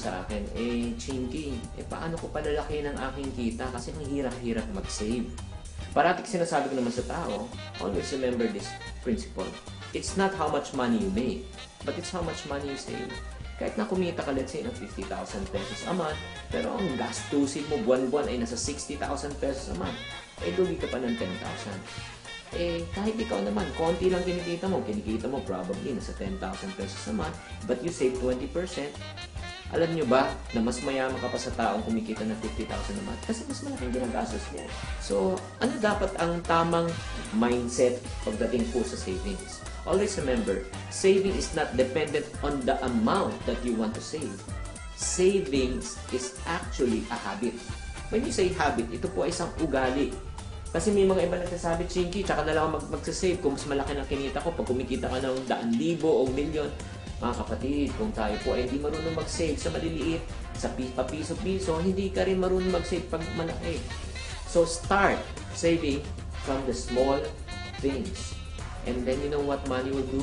sa akin, Chinky, paano ko palalaki ng aking kita kasi ang hirap-hirap mag-save. Parating sinasabi ko naman sa tao, always remember this principle. It's not how much money you make, but it's how much money you save. Kahit na kumita ka, let's say, ng 50,000 pesos a month, pero ang gastusin mo buwan-buwan ay nasa 60,000 pesos a month, lugi ka pa ng 10,000. Kahit ikaw naman, konti lang kinikita mo probably nasa 10,000 pesos a month, but you save 20%, alam nyo ba na mas mayaman ka pa sa taong kumikita ng 50,000 a month kasi mas malaking ginagastos niya. So, ano dapat ang tamang mindset pagdating po sa savings? Always remember, saving is not dependent on the amount that you want to save. Savings is actually a habit. When you say habit, ito po ay isang ugali. Kasi may mga iba nagsasabi, Chinky, tsaka na lang ako magsasave kung mas malaki ng kinita ko pag kumikita ka ng 100,000 o milyon. Mga kapatid, kung tayo po ay hindi marunong mag-save sa maliliit, sa papiso-piso, hindi ka rin marunong mag-save pag malaki. So start saving from the small things. And then you know what money will do?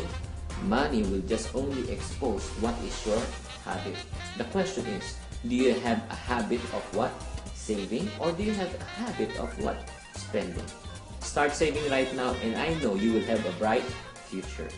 Money will just only expose what is your habit. The question is, do you have a habit of what? Saving? Or do you have a habit of what? Spending. Start saving right now and I know you will have a bright future.